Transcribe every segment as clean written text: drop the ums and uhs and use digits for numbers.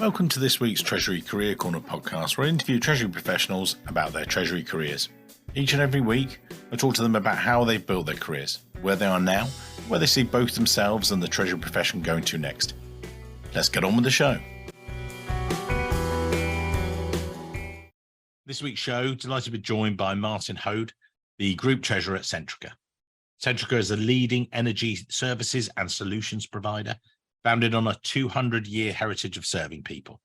Welcome to this week's Treasury Career Corner podcast, where I interview Treasury professionals about their Treasury careers. Each and every week, I talk to them about how they've built their careers, where they are now, where they see both themselves and the Treasury profession going to next. Let's get on with the show. This week's show, delighted to be joined by Martin Hoad, the Group Treasurer at Centrica. Centrica is a leading energy services and solutions provider, founded on a 200-year heritage of serving people.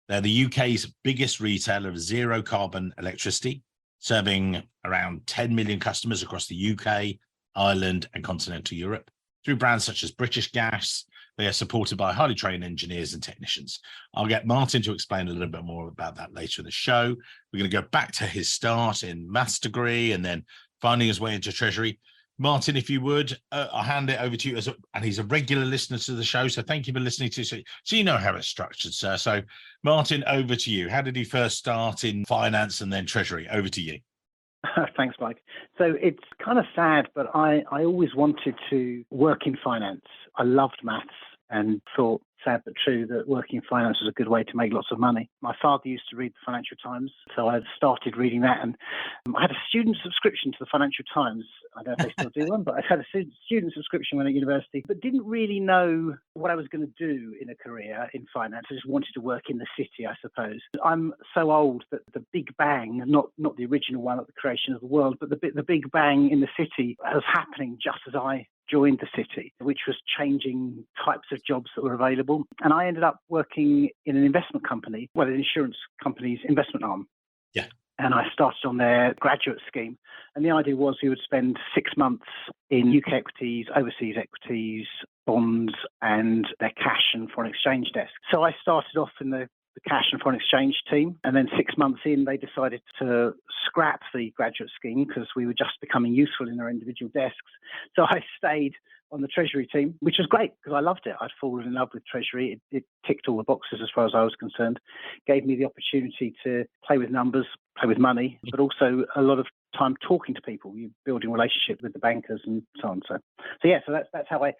They're the UK's biggest retailer of zero-carbon electricity, serving around 10 million customers across the UK, Ireland, and continental Europe. Through brands such as British Gas, they are supported by highly trained engineers and technicians. I'll get Martin to explain a little bit more about that later in the show. We're going to go back to his start in maths degree and then finding his way into Treasury. Martin, if you would, I'll hand it over to you. And he's a regular listener to the show, so thank you for listening to it. So you know how it's structured, sir. So, Martin, over to you. How did he first start in finance and then Treasury? Over to you. Thanks, Mike. So it's kind of sad, but I always wanted to work in finance. I loved maths and thought, sad but true, that working in finance was a good way to make lots of money. My father used to read the Financial Times, so I started reading that, and I had a student subscription to the Financial Times. I don't know if they still do one, but I had a student subscription when at university, but didn't really know what I was going to do in a career in finance. I just wanted to work in the city, I suppose. I'm so old that the Big Bang, not the original one at the creation of the world, but the Big Bang in the city was happening just as I joined the city, which was changing types of jobs that were available. And I ended up working in an investment company, an insurance company's investment arm. Yeah. And I started on their graduate scheme. And the idea was we would spend 6 months in UK equities, overseas equities, bonds, and their cash and foreign exchange desk. So I started off in the cash and foreign exchange team. And then 6 months in, they decided to scrap the graduate scheme because we were just becoming useful in our individual desks. So I stayed on the Treasury team, which was great because I loved it. I'd fallen in love with Treasury. It ticked all the boxes as far as I was concerned. Gave me the opportunity to play with numbers, play with money, but also a lot of time talking to people, building relationships with the bankers and so on. So that's how I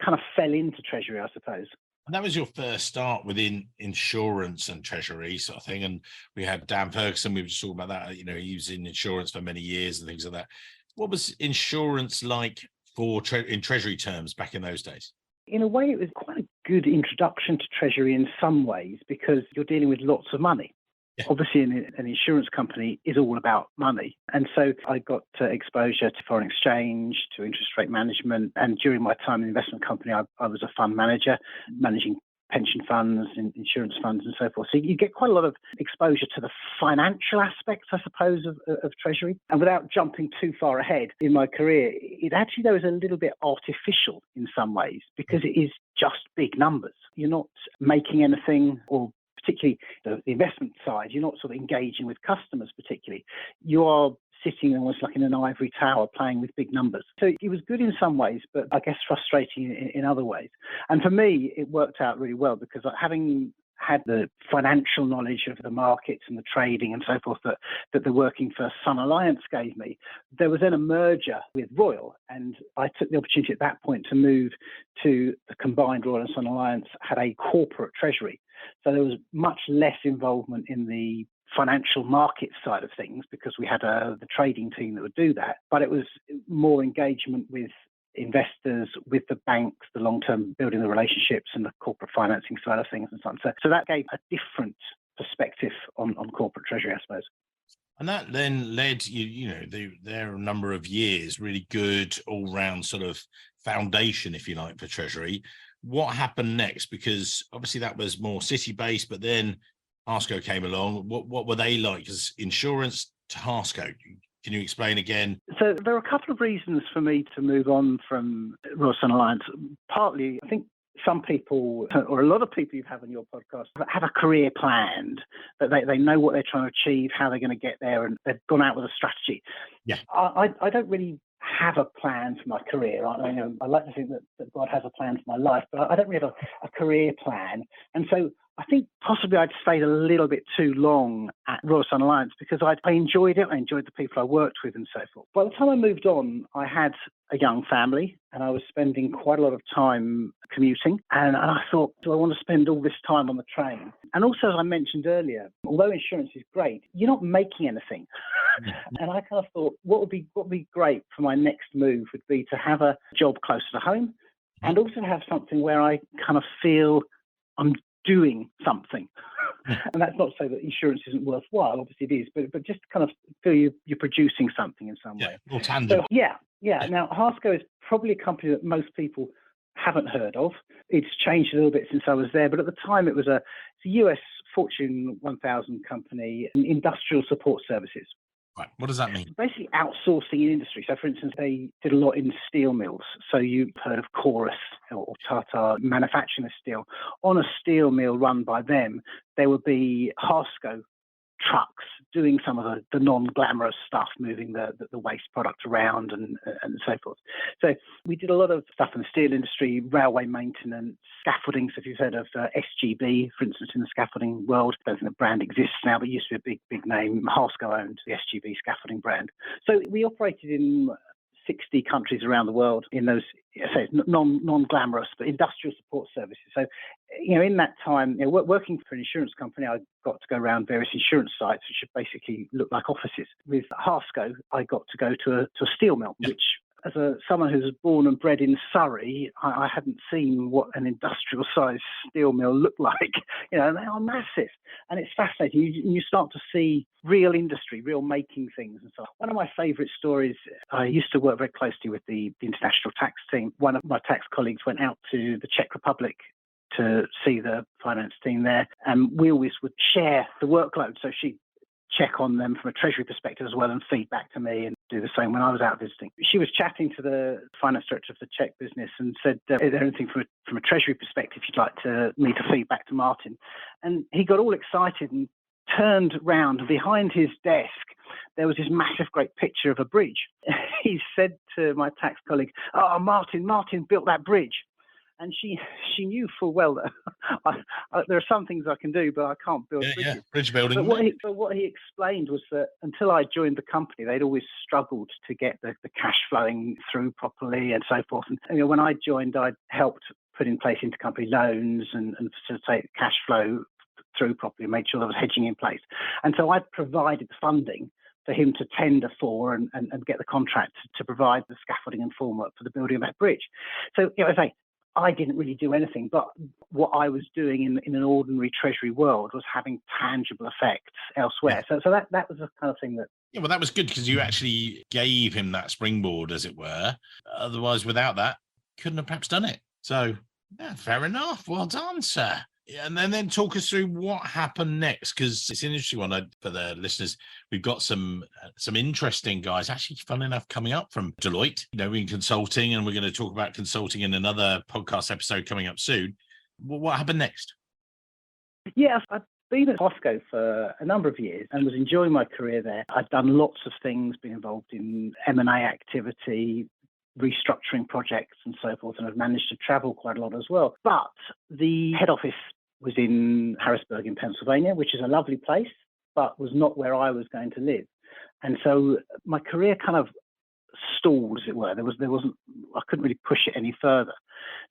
kind of fell into Treasury, I suppose. And that was your first start within insurance and Treasury sort of thing. And we had Dan Ferguson, we were just talking about that, he was in insurance for many years and things like that. What was insurance like in Treasury terms back in those days? In a way, it was quite a good introduction to Treasury in some ways because you're dealing with lots of money. Yeah. Obviously, an insurance company is all about money. And so I got exposure to foreign exchange, to interest rate management. And during my time in the investment company, I was a fund manager, managing pension funds, insurance funds and so forth. So you get quite a lot of exposure to the financial aspects, I suppose, of Treasury. And without jumping too far ahead in my career, it actually, though, is a little bit artificial in some ways because it is just big numbers. You're not making anything, or particularly the investment side, you're not sort of engaging with customers particularly. You are sitting almost like in an ivory tower playing with big numbers. So it was good in some ways, but I guess frustrating in other ways. And for me, it worked out really well because having had the financial knowledge of the markets and the trading and so forth that the working for Sun Alliance gave me, there was then a merger with Royal. And I took the opportunity at that point to move to the combined Royal and Sun Alliance, had a corporate treasury. So there was much less involvement in the financial market side of things because we had the trading team that would do that. But it was more engagement with investors, with the banks, the long-term building the relationships and the corporate financing side of things and so on. So that gave a different perspective on corporate treasury, I suppose. And that then led there a number of years, really good all-round sort of foundation, if you like, for Treasury. What happened next? Because obviously that was more city-based, but then Harsco came along. What were they like? Because insurance to Harsco, can you explain again? So there are a couple of reasons for me to move on from Royal Sun Alliance. Partly, I think some people, or a lot of people you've had on your podcast, have a career planned, that they know what they're trying to achieve, how they're going to get there, and they've gone out with a strategy. Yeah. I don't really have a plan for my career. I like to think that God has a plan for my life, but I don't really have a career plan. And so I think possibly I'd stayed a little bit too long at Royal Sun Alliance because I enjoyed it. I enjoyed the people I worked with and so forth. By the time I moved on, I had a young family and I was spending quite a lot of time commuting. And I thought, do I want to spend all this time on the train? And also, as I mentioned earlier, although insurance is great, you're not making anything. And I kind of thought, what would be great for my next move would be to have a job closer to home and also have something where I kind of feel I'm doing something. And that's not to say that insurance isn't worthwhile, obviously it is, but just kind of feel you're producing something in some way. More tangible. So, yeah. Now, Harsco is probably a company that most people haven't heard of. It's changed a little bit since I was there, but at the time it's a US Fortune 1000 company in industrial support services. Right. What does that mean? Basically outsourcing in industry. So, for instance, they did a lot in steel mills. So you've heard of Chorus or Tata manufacturing the steel. On a steel mill run by them, there would be Harsco trucks doing some of the non-glamorous stuff, moving the waste product around and so forth. So we did a lot of stuff in the steel industry, railway maintenance, scaffolding. So if you've heard of SGB, for instance, in the scaffolding world, I don't think the brand exists now, but it used to be a big name. Harsco owned the SGB scaffolding brand. So we operated in 60 countries around the world in those, say, non-glamorous, but industrial support services. So, in that time, working for an insurance company, I got to go around various insurance sites, which basically look like offices. With Harsco, I got to go to a steel mill, which, as someone who was born and bred in Surrey, I hadn't seen what an industrial-sized steel mill looked like. They are massive. And it's fascinating. You start to see real industry, real making things and so on. One of my favourite stories, I used to work very closely with the international tax team. One of my tax colleagues went out to the Czech Republic to see the finance team there, and we always would share the workload. So she'd check on them from a Treasury perspective as well and feed back to me and do the same when I was out visiting. She was chatting to the finance director of the Czech business and said, is there anything from a Treasury perspective you'd like me to feed back to Martin? And he got all excited and turned round. Behind his desk, there was this massive, great picture of a bridge. He said to my tax colleague, "Oh, Martin built that bridge." And she knew full well that there are some things I can do, but I can't build bridges. Yeah, bridge building. But what he explained was that until I joined the company, they'd always struggled to get the cash flowing through properly and so forth. And when I joined, I'd helped put in place intercompany loans and facilitate cash flow through properly, made sure there was hedging in place. And so I'd provided the funding for him to tender for and get the contract to provide the scaffolding and formwork for the building of that bridge. So, I didn't really do anything, but what I was doing in an ordinary Treasury world was having tangible effects elsewhere. So that was the kind of thing that... Yeah, well, that was good because you actually gave him that springboard, as it were. Otherwise, without that, couldn't have perhaps done it. So, yeah, fair enough. Well done, sir. And then talk us through what happened next, because it's an interesting one for the listeners. We've got some interesting guys, actually, fun enough, coming up from Deloitte, in consulting, and we're going to talk about consulting in another podcast episode coming up soon. What happened next? Yes, I've been at Harsco for a number of years and was enjoying my career there. I've done lots of things, been involved in M&A activity, restructuring projects and so forth, and I've managed to travel quite a lot as well. But the head office was in Harrisburg in Pennsylvania, which is a lovely place, but was not where I was going to live. And so my career kind of stalled, as it were. I couldn't really push it any further.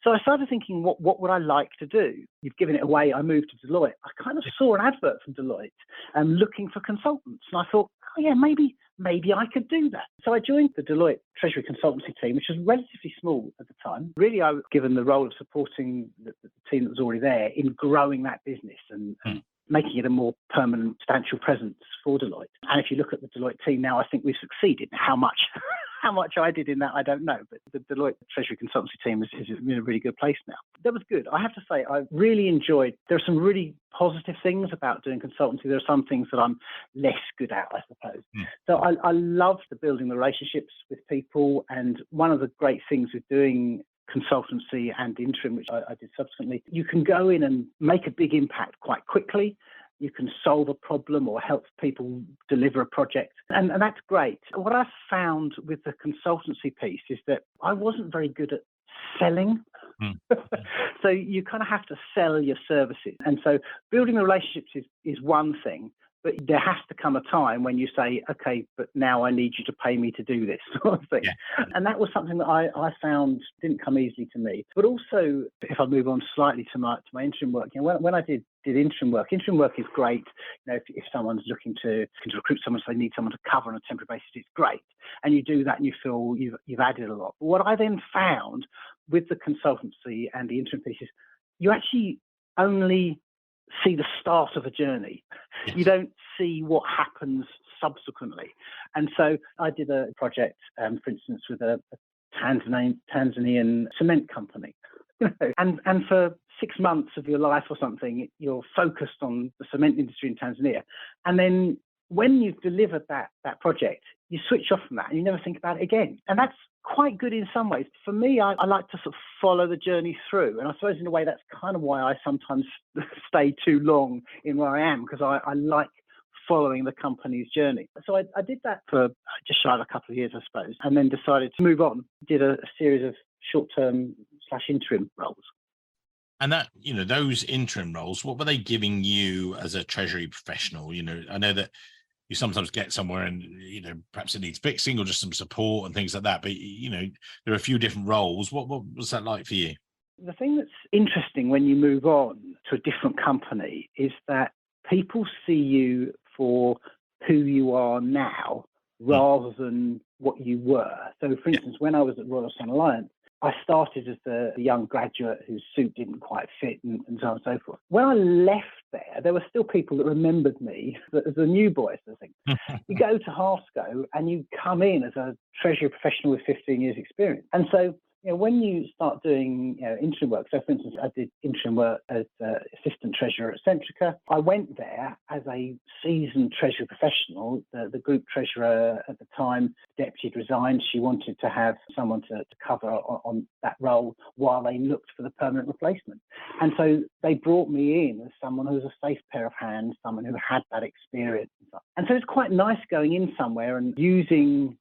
So I started thinking, what would I like to do? You've given it away. I moved to Deloitte. I kind of saw an advert from Deloitte and looking for consultants. And I thought, oh yeah, maybe I could do that. So I joined the Deloitte Treasury consultancy team, which was relatively small at the time. Really, I was given the role of supporting the team that was already there in growing that business and making it a more permanent, substantial presence for Deloitte. And if you look at the Deloitte team now, I think we've succeeded. How much I did in that, I don't know. But the Deloitte Treasury consultancy team is in a really good place now. That was good. I have to say, I really enjoyed. There are some really positive things about doing consultancy. There are some things that I'm less good at, I suppose. So I love the building the relationships with people. And one of the great things with doing consultancy and interim, which I did subsequently, you can go in and make a big impact quite quickly. You can solve a problem or help people deliver a project. And that's great. What I found with the consultancy piece is that I wasn't very good at selling. So you kind of have to sell your services. And so building the relationships is one thing, But there has to come a time when you say, okay, but now I need you to pay me to do this sort of thing. Yeah. And that was something that I found didn't come easily to me. But also, if I move on slightly to my interim work, when I did interim work is great. If someone's looking to recruit someone, so they need someone to cover on a temporary basis, it's great. And you do that and you feel you've added a lot. But what I then found with the consultancy and the interim pieces, you actually only see the start of a journey. Yes. You don't see what happens subsequently. And so I did a project, for instance, with a Tanzanian cement company. And for 6 months of your life or something, you're focused on the cement industry in Tanzania. And then when you've delivered that project, you switch off from that and you never think about it again. And that's quite good in some ways. For me, I like to sort of follow the journey through. And I suppose in a way, that's kind of why I sometimes stay too long in where I am, because I like following the company's journey. So I did that for just shy of a couple of years, I suppose, and then decided to move on, did a series of short-term / interim roles. And that, those interim roles, what were they giving you as a Treasury professional? I know that you sometimes get somewhere and, perhaps it needs fixing or just some support and things like that. But, there are a few different roles. What was that like for you? The thing that's interesting when you move on to a different company is that people see you for who you are now rather than what you were. So, for instance, when I was at Royal Sun Alliance, I started as a young graduate whose suit didn't quite fit and so on and so forth. When I left there were still people that remembered me as a new boy, sort of thing. You go to Harsco and you come in as a Treasury professional with 15 years experience. And so, when you start doing interim work, so for instance, I did interim work as assistant treasurer at Centrica. I went there as a seasoned Treasury professional. The group treasurer at the time, deputy, had resigned. She wanted to have someone to cover on that role while they looked for the permanent replacement. And so they brought me in as someone who was a safe pair of hands, someone who had that experience. And so it's quite nice going in somewhere and using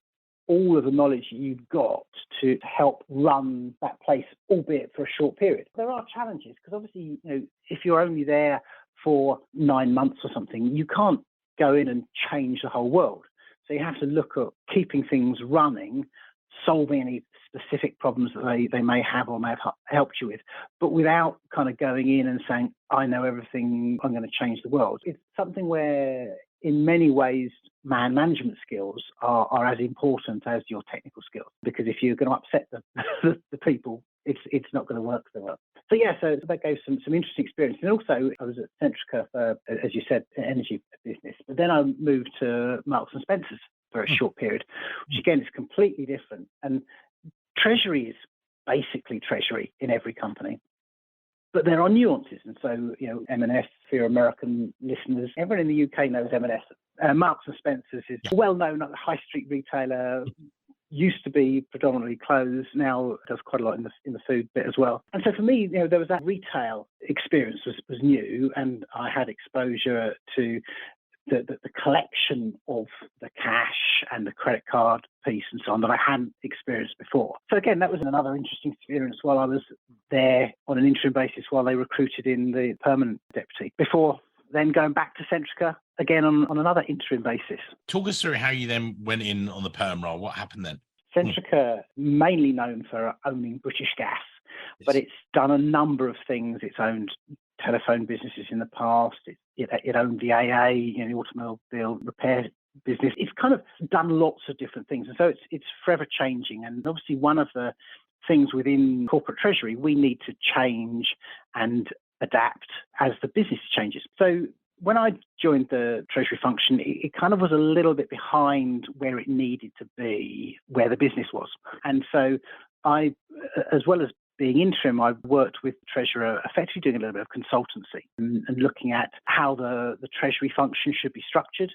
all of the knowledge you've got to help run that place, albeit for a short period. There are challenges because obviously, if you're only there for 9 months or something, you can't go in and change the whole world. So you have to look at keeping things running, solving any specific problems that they may have or may have helped you with, but without kind of going in and saying, I know everything, I'm going to change the world. It's something where, in many ways, management skills are as important as your technical skills, because if you're going to upset the people, it's not going to work so well. So that gave some interesting experience. And also, I was at Centrica for, as you said, energy business. But then I moved to Marks and Spencer's for a short period, which again is completely different. And Treasury is basically Treasury in every company. But there are nuances. And so, M&S, for your American listeners, everyone in the UK knows M&S. Marks and Spencer's is a well-known high street retailer, used to be predominantly clothes, now does quite a lot in the food bit as well. And so for me, there was that retail experience was new, and I had exposure to the collection of the cash and the credit card piece and so on that I hadn't experienced before. So again, that was another interesting experience while I was there on an interim basis while they recruited in the permanent deputy, before then going back to Centrica again on another interim basis. Talk us through how you then went in on the perm role. What happened then? Centrica, mainly known for owning British Gas, but it's done a number of things. It's owned telephone businesses in the past. It owned the AA, the automobile repair business. It's kind of done lots of different things. And so it's forever changing. And obviously one of the things within corporate treasury, we need to change and adapt as the business changes. So when I joined the treasury function, it kind of was a little bit behind where it needed to be, where the business was. And so I, as well as being interim, I've worked with the treasurer, effectively doing a little bit of consultancy and looking at how the treasury function should be structured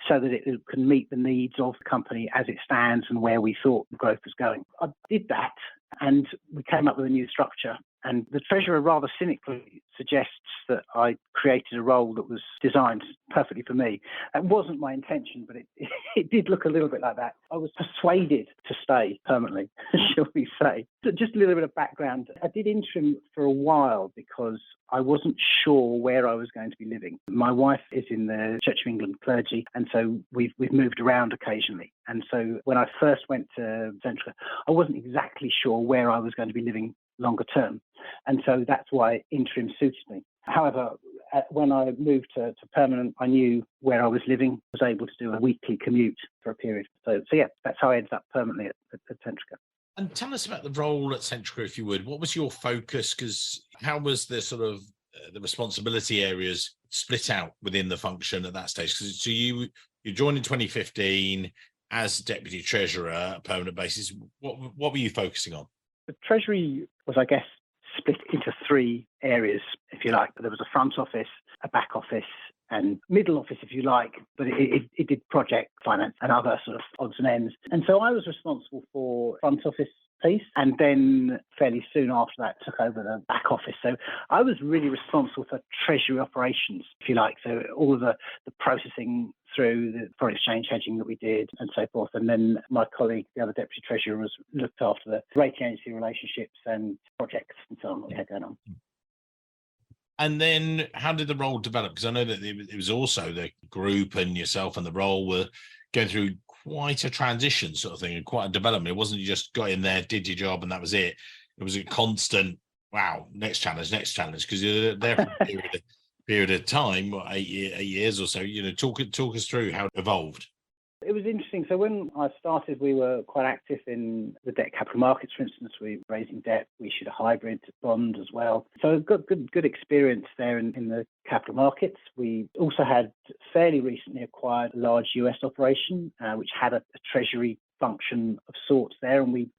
so that it can meet the needs of the company as it stands and where we thought the growth was going. I did that and we came up with a new structure. And the treasurer rather cynically suggests that I created a role that was designed perfectly for me. It wasn't my intention, but it did look a little bit like that. I was persuaded to stay permanently, shall we say. So just a little bit of background. I did interim for a while because I wasn't sure where I was going to be living. My wife is in the Church of England clergy, and so we've moved around occasionally. And so when I first went to Centrica, I wasn't exactly sure where I was going to be living longer term. And so that's why interim suited me. However, when I moved to permanent, I knew where I was living, was able to do a weekly commute for a period. So yeah, that's how I ended up permanently at Centrica. And tell us about the role at Centrica, if you would. What was your focus? Because how was the sort of the responsibility areas split out within the function at that stage? Because so you joined in 2015 as Deputy Treasurer on a permanent basis. What were you focusing on? The Treasury was, I guess, split into three areas, if you like. There was a front office, a back office, and middle office, if you like, but it did project finance and other sort of odds and ends. And so I was responsible for front office piece, and then fairly soon after that took over the back office. So I was really responsible for treasury operations, if you like. So all of the processing through the foreign exchange hedging that we did and so forth. And then my colleague, the other deputy treasurer, looked after the rating agency relationships and projects and so on that we had going on. And then how did the role develop? Because I know that it was also the group and yourself and the role were going through quite a transition sort of thing and quite a development. It wasn't you just got in there, did your job, and that was it. It was a constant, wow, next challenge, because you're there for a period of time, what, 8 years or so. Talk us through how it evolved. It was interesting. So when I started, we were quite active in the debt capital markets, for instance. We were raising debt. We issued a hybrid bond as well. So got good experience there in the capital markets. We also had fairly recently acquired a large US operation, which had a treasury function of sorts there. And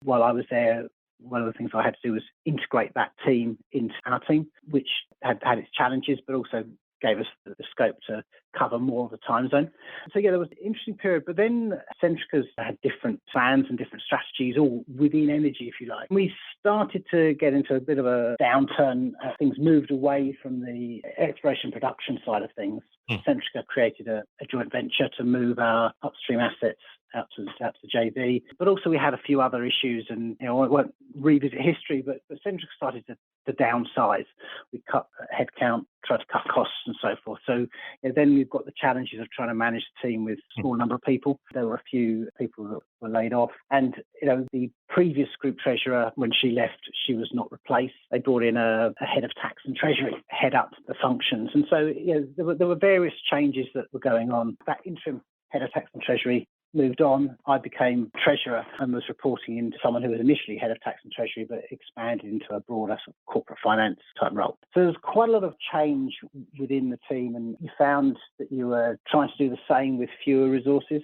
while I was there, one of the things I had to do was integrate that team into our team, which had its challenges, but also gave us the scope to cover more of the time zone. So yeah, there was an interesting period, but then Centrica's had different plans and different strategies, all within energy, if you like. We started to get into a bit of a downturn. Things moved away from the exploration production side of things. Centrica created a joint venture to move our upstream assets out to the JV. But also we had a few other issues, and I won't revisit history, but Centrica started to downsize. We cut headcount, tried to cut costs and so forth. So then we've got the challenges of trying to manage the team with a small number of people. There were a few people that were laid off. And the previous group treasurer, when she left, she was not replaced. They brought in a head of tax and treasury, head up the functions. And so there were various changes that were going on. That interim head of tax and treasury moved on. I became treasurer and was reporting into someone who was initially head of tax and treasury, but expanded into a broader sort of corporate finance type role. So there was quite a lot of change within the team, and you found that you were trying to do the same with fewer resources,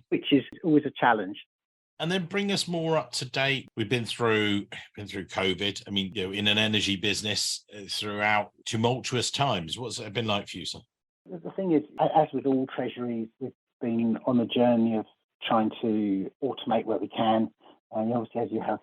which is always a challenge. And then bring us more up to date. We've been through COVID. I mean, in an energy business throughout tumultuous times. What's it been like for you, sir? The thing is, as with all treasuries, we've been on the journey of trying to automate where we can. And obviously, as you have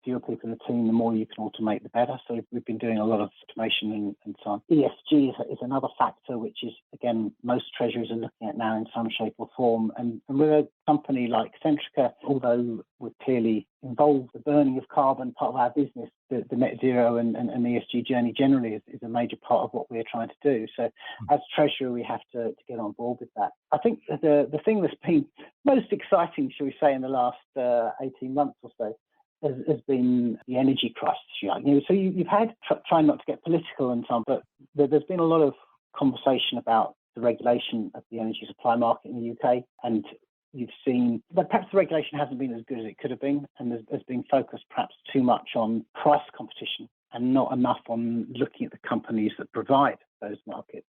fewer people in the team, the more you can automate, the better. So we've been doing a lot of automation and so on. ESG is another factor, which is, again, most treasuries are looking at now in some shape or form. And with a company like Centrica, although we're clearly involved, the burning of carbon, part of our business, the net zero and ESG journey generally is a major part of what we're trying to do. So as treasurer, we have to get on board with that. I think the thing that's been most exciting, shall we say, in the last 18 months or so, has been the energy crisis. So you've had, trying not to get political and so on, but there's been a lot of conversation about the regulation of the energy supply market in the UK, and you've seen that perhaps the regulation hasn't been as good as it could have been, and there's been focused perhaps too much on price competition and not enough on looking at the companies that provide those markets.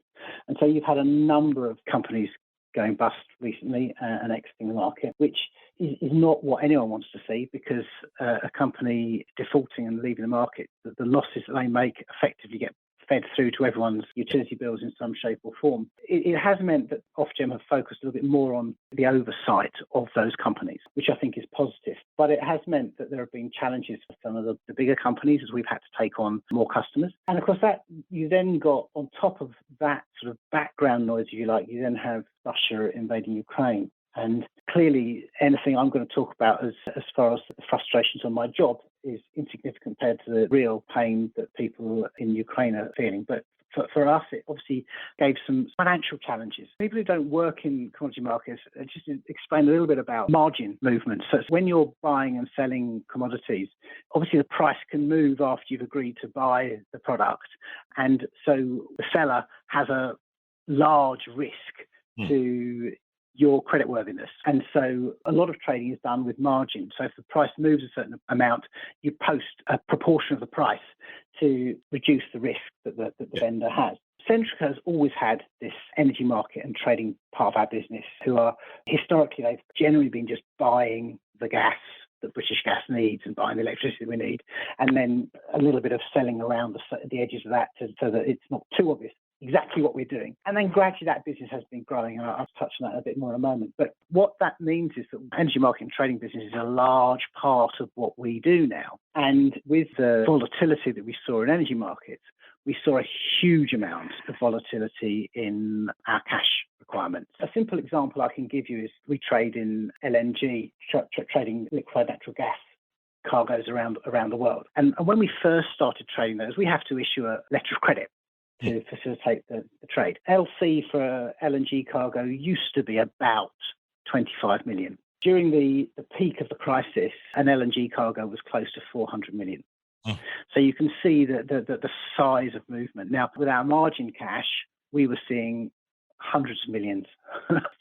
And so you've had a number of companies going bust recently and exiting the market, which is not what anyone wants to see, because a company defaulting and leaving the market, the losses that they make effectively get fed through to everyone's utility bills in some shape or form. It has meant that Ofgem have focused a little bit more on the oversight of those companies, which I think is positive. But it has meant that there have been challenges for some of the bigger companies as we've had to take on more customers. And of course, that you then got on top of that sort of background noise, if you like, you then have Russia invading Ukraine. And clearly, anything I'm going to talk about as far as the frustrations on my job is insignificant compared to the real pain that people in Ukraine are feeling. But for us, it obviously gave some financial challenges. People who don't work in commodity markets, just to explain a little bit about margin movements. So when you're buying and selling commodities, obviously the price can move after you've agreed to buy the product. And so the seller has a large risk to your creditworthiness. And so a lot of trading is done with margin. So if the price moves a certain amount, you post a proportion of the price to reduce the risk that the vendor has. Centrica has always had this energy market and trading part of our business, who are historically, they've generally been just buying the gas that British Gas needs and buying the electricity we need, and then a little bit of selling around the edges of that so that it's not too obvious exactly what we're doing. And then gradually that business has been growing, and I'll touch on that a bit more in a moment. But what that means is that energy market and trading business is a large part of what we do now. And with the volatility that we saw in energy markets, we saw a huge amount of volatility in our cash requirements. A simple example I can give you is we trade in LNG, trading liquefied natural gas cargoes around the world. And when we first started trading those, we have to issue a letter of credit to facilitate the trade. LC for LNG cargo used to be about 25 million. During the peak of the crisis, an LNG cargo was close to 400 million. So you can see the size of movement. Now, with our margin cash, we were seeing hundreds of millions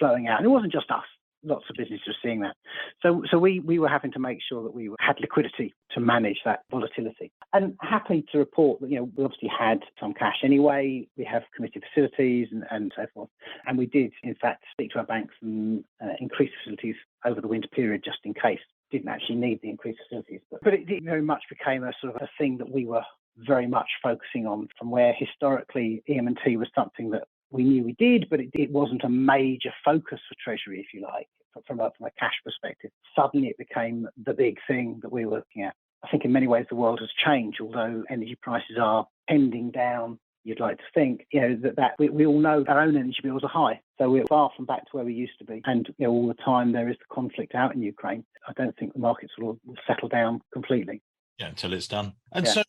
flowing out. And it wasn't just us. Lots of businesses were seeing that. So we were having to make sure that we had liquidity to manage that volatility. And happy to report that, we obviously had some cash anyway. We have committed facilities and so forth. And we did, in fact, speak to our banks and increase facilities over the winter period just in case. Didn't actually need the increased facilities. But it very much became a sort of a thing that we were very much focusing on, from where historically EM&T was something that we knew we did, but it wasn't a major focus for Treasury, if you like, from a cash perspective. Suddenly it became the big thing that we were looking at. I think in many ways the world has changed, although energy prices are tending down. You'd like to think, that we all know our own energy bills are high. So we're far from back to where we used to be. And, all the time there is the conflict out in Ukraine. I don't think the markets will settle down completely. Yeah, until it's done. And so,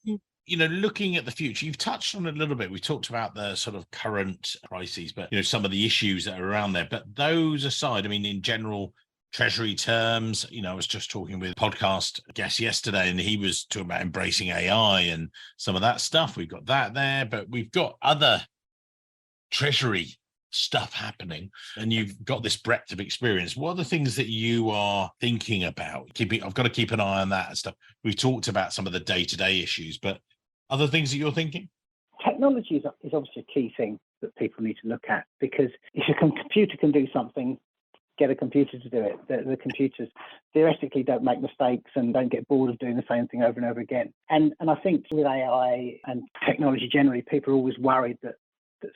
looking at the future, you've touched on it a little bit. We talked about the sort of current crises, but, some of the issues that are around there. But those aside, in general, Treasury terms, I was just talking with a podcast guest yesterday, and he was talking about embracing AI and some of that stuff. We've got that there, but we've got other Treasury stuff happening, and you've got this breadth of experience. What are the things that you are thinking about? I've got to keep an eye on that and stuff. We've talked about some of the day-to-day issues, but other things that you're thinking? Technology is obviously a key thing that people need to look at, because if a computer can do something, get a computer to do it. The computers theoretically don't make mistakes and don't get bored of doing the same thing over and over again. And I think with AI and technology generally, people are always worried that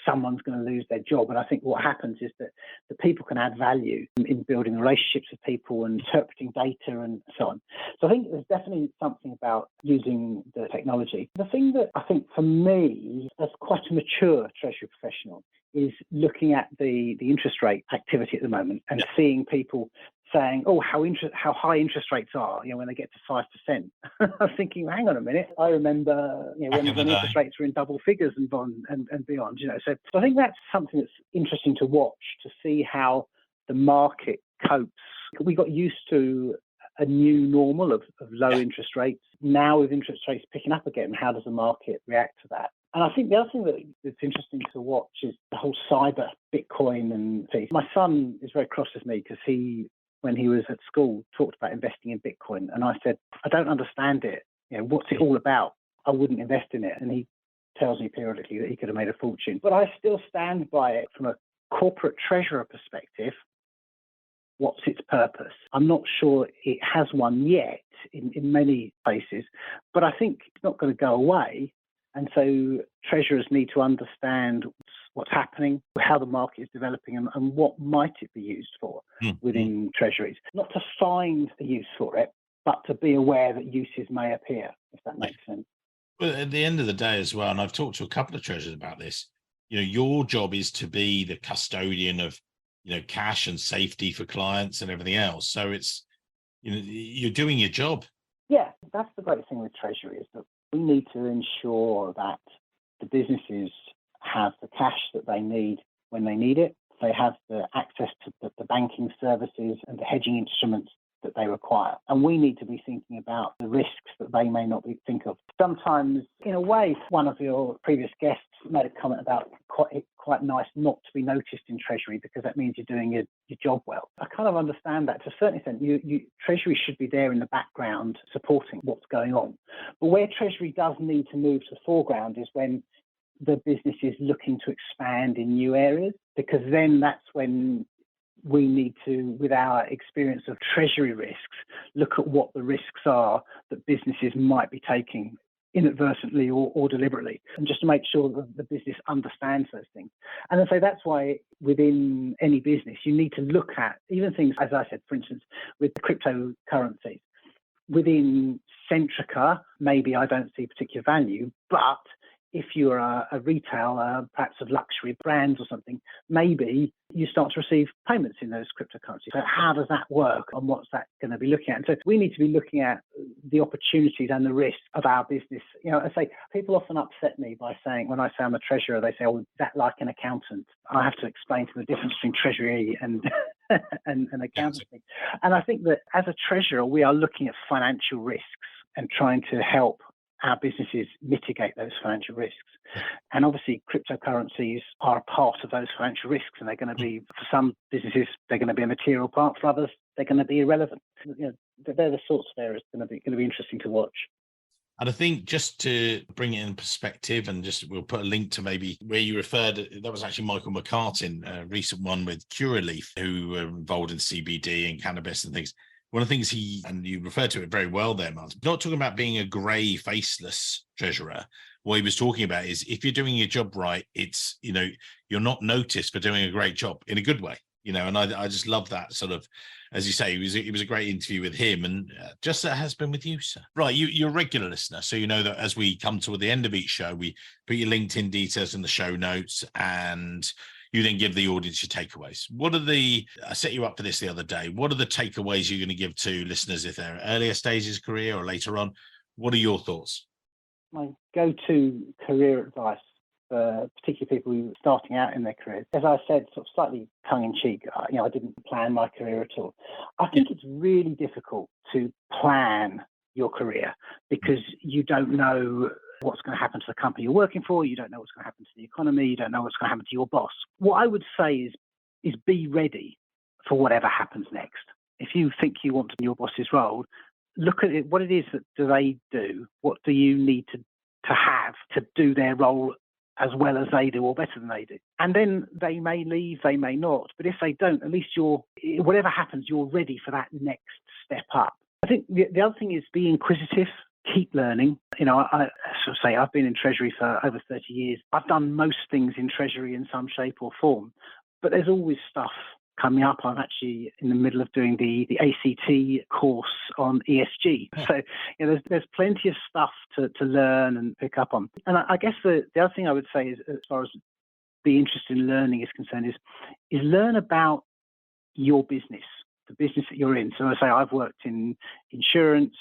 someone's going to lose their job. And I think what happens is that the people can add value in building relationships with people and interpreting data and so on. So I think there's definitely something about using the technology. The thing that I think for me, as quite a mature Treasury professional, is looking at the interest rate activity at the moment and seeing people saying, how high interest rates are, when they get to 5%. I'm thinking, hang on a minute. I remember, when interest rates were in double figures and beyond, So I think that's something that's interesting to watch, to see how the market copes. We got used to a new normal of low interest rates. Now with interest rates picking up again, how does the market react to that? And I think the other thing that's interesting to watch is the whole cyber Bitcoin and piece. My son is very cross with me because when he was at school, talked about investing in Bitcoin. And I said, I don't understand it. What's it all about? I wouldn't invest in it. And he tells me periodically that he could have made a fortune. But I still stand by it from a corporate treasurer perspective. What's its purpose? I'm not sure it has one yet in many places, but I think it's not going to go away. And so treasurers need to understand what's happening, how the market is developing, and what might it be used for within treasuries. Not to find a use for it, but to be aware that uses may appear, if that makes sense. Well, at the end of the day as well, and I've talked to a couple of treasurers about this, your job is to be the custodian of, cash and safety for clients and everything else. So it's, you're doing your job. Yeah, that's the great thing with Treasury, is that we need to ensure that the businesses have the cash that they need when they need it. They have the access to the banking services and the hedging instruments that they require. And we need to be thinking about the risks that they may not think of. Sometimes, in a way, one of your previous guests made a comment about quite nice not to be noticed in Treasury because that means you're doing your job well. I kind of understand that to a certain extent. Treasury should be there in the background supporting what's going on. But where Treasury does need to move to the foreground is when the business is looking to expand in new areas, because then that's when we need to, with our experience of treasury risks, look at what the risks are that businesses might be taking inadvertently or deliberately, and just to make sure that the business understands those things. And I say that's why within any business, you need to look at even things, as I said, for instance, with cryptocurrencies. Within Centrica, maybe I don't see particular value, but if you're a retailer, perhaps of luxury brands or something, maybe you start to receive payments in those cryptocurrencies. So how does that work and what's that going to be looking at? And so we need to be looking at the opportunities and the risks of our business. I say people often upset me by saying, when I say I'm a treasurer, they say, oh, is that like an accountant? I have to explain to them the difference between treasury and accountancy. And I think that as a treasurer, we are looking at financial risks and trying to help our businesses mitigate those financial risks. And obviously cryptocurrencies are a part of those financial risks, and they're going to be, for some businesses, they're going to be a material part. For others, they're going to be irrelevant. They're the sorts of areas going to be interesting to watch. And I think just to bring it in perspective, and we'll put a link to maybe where you referred, that was actually Michael McCartin, a recent one with Curaleaf, who were involved in CBD and cannabis and things. One of the things and you referred to it very well there, Martin, not talking about being a grey, faceless treasurer. What he was talking about is if you're doing your job right, it's, you're not noticed for doing a great job in a good way, and I just love that sort of, as you say, it was a great interview with him, and just that has been with you, sir. Right, you're a regular listener, so you know that as we come to the end of each show, we put your LinkedIn details in the show notes, and you then give the audience your takeaways. I set you up for this the other day. What are the takeaways you're going to give to listeners if they're earlier stages of career or later on? What are your thoughts? My go-to career advice for particularly people who are starting out in their careers, as I said, sort of slightly tongue-in-cheek, I didn't plan my career at all. I think it's really difficult to plan your career because you don't know what's going to happen to the company you're working for. You don't know what's going to happen to the economy. You don't know what's going to happen to your boss. What I would say is be ready for whatever happens next. If you think you want to be your boss's role, look at it. What it is that do they do? What do you need to have to do their role as well as they do or better than they do? And then they may leave, they may not. But if they don't, at least whatever happens, you're ready for that next step up. I think the other thing is be inquisitive. Keep learning. I sort of say I've been in Treasury for over 30 years. I've done most things in Treasury in some shape or form, but there's always stuff coming up. I'm actually in the middle of doing the ACT course on ESG. So there's plenty of stuff to learn and pick up on. And I guess the other thing I would say is, as far as be interested in learning is concerned, is learn about your business, the business that you're in. So I say I've worked in insurance,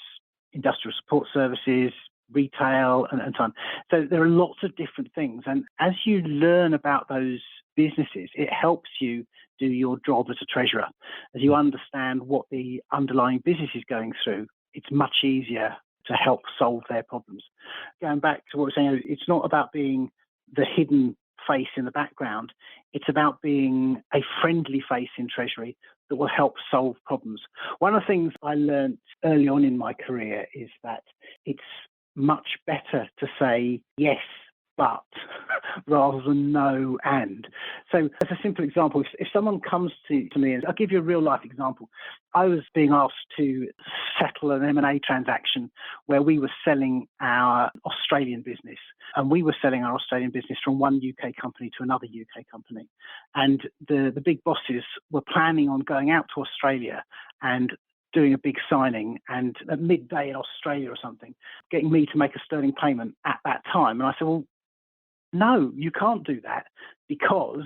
industrial support services, retail, and so on. So there are lots of different things. And as you learn about those businesses, it helps you do your job as a treasurer. As you understand what the underlying business is going through, it's much easier to help solve their problems. Going back to what we're saying, it's not about being the hidden face in the background. It's about being a friendly face in Treasury that will help solve problems. One of the things I learned early on in my career is that it's much better to say yes, but rather than no and. So as a simple example, if someone comes to me, and I'll give you a real life example. I was being asked to settle an M&A transaction where we were selling our Australian business. and we were selling our Australian business from one UK company to another UK company. And the big bosses were planning on going out to Australia and doing a big signing, and at midday in Australia or something, getting me to make a sterling payment at that time. And I said, well, no, you can't do that because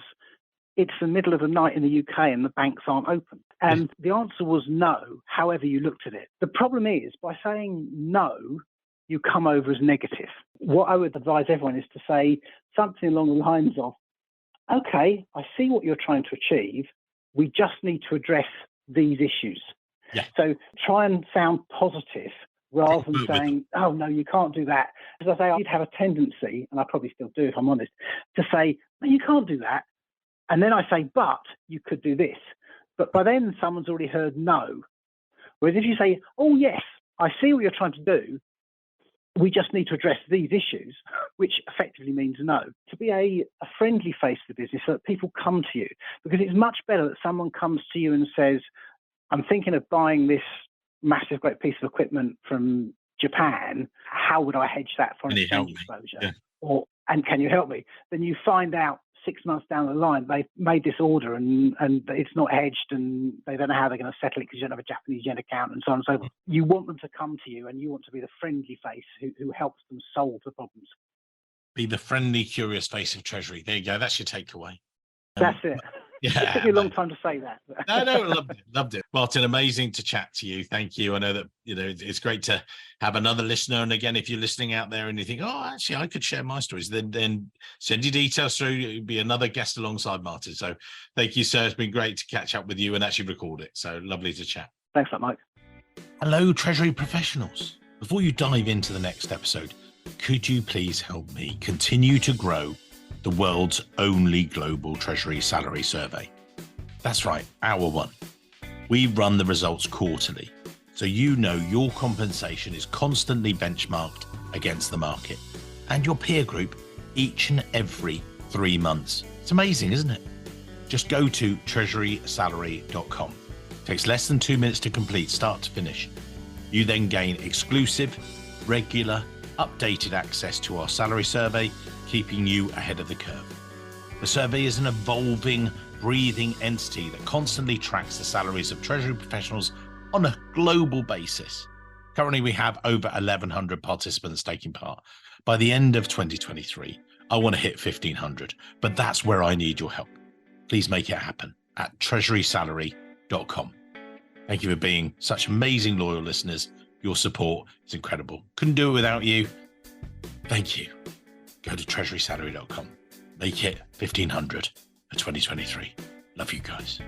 it's the middle of the night in the UK and the banks aren't open. And the answer was no, however you looked at it. The problem is, by saying no, you come over as negative. What I would advise everyone is to say something along the lines of, okay, I see what you're trying to achieve. We just need to address these issues. Yeah. So try and sound positive rather than saying, oh, no, you can't do that. As I say, I'd have a tendency, and I probably still do if I'm honest, to say, no, you can't do that. And then I say, but you could do this. But by then, someone's already heard no. Whereas if you say, oh, yes, I see what you're trying to do, we just need to address these issues, which effectively means no. To be a friendly face to the business so that people come to you, because it's much better that someone comes to you and says, I'm thinking of buying this massive, great piece of equipment from Japan. How would I hedge that foreign exchange exposure? Yeah. And can you help me? Then you find out 6 months down the line, they've made this order and it's not hedged and they don't know how they're going to settle it because you don't have a Japanese yen account and so on and so forth. You want them to come to you and you want to be the friendly face who helps them solve the problems. Be the friendly, curious face of Treasury. There you go. That's your takeaway. That's it. Yeah, it took me a long time to say that. No, loved it. Martin, amazing to chat to you. Thank you. I know that, it's great to have another listener. And again, if you're listening out there and you think, oh, actually, I could share my stories, then send your details through. It'll be another guest alongside Martin. So thank you, sir. It's been great to catch up with you and actually record it. So lovely to chat. Thanks a lot, Mike. Hello, Treasury professionals. Before you dive into the next episode, could you please help me continue to grow the world's only global Treasury salary survey? That's right, our one. We run the results quarterly, so you know your compensation is constantly benchmarked against the market and your peer group each and every 3 months. It's amazing, isn't it? Just go to treasurysalary.com. It takes less than 2 minutes to complete, start to finish. You then gain exclusive, regular, updated access to our salary survey, keeping you ahead of the curve. The survey is an evolving, breathing entity that constantly tracks the salaries of Treasury professionals on a global basis. Currently, we have over 1,100 participants taking part. By the end of 2023, I want to hit 1,500, but that's where I need your help. Please make it happen at treasurysalary.com. Thank you for being such amazing, loyal listeners. Your support is incredible. Couldn't do it without you. Thank you. Go to treasurysalary.com. Make it 1,500 for 2023. Love you guys.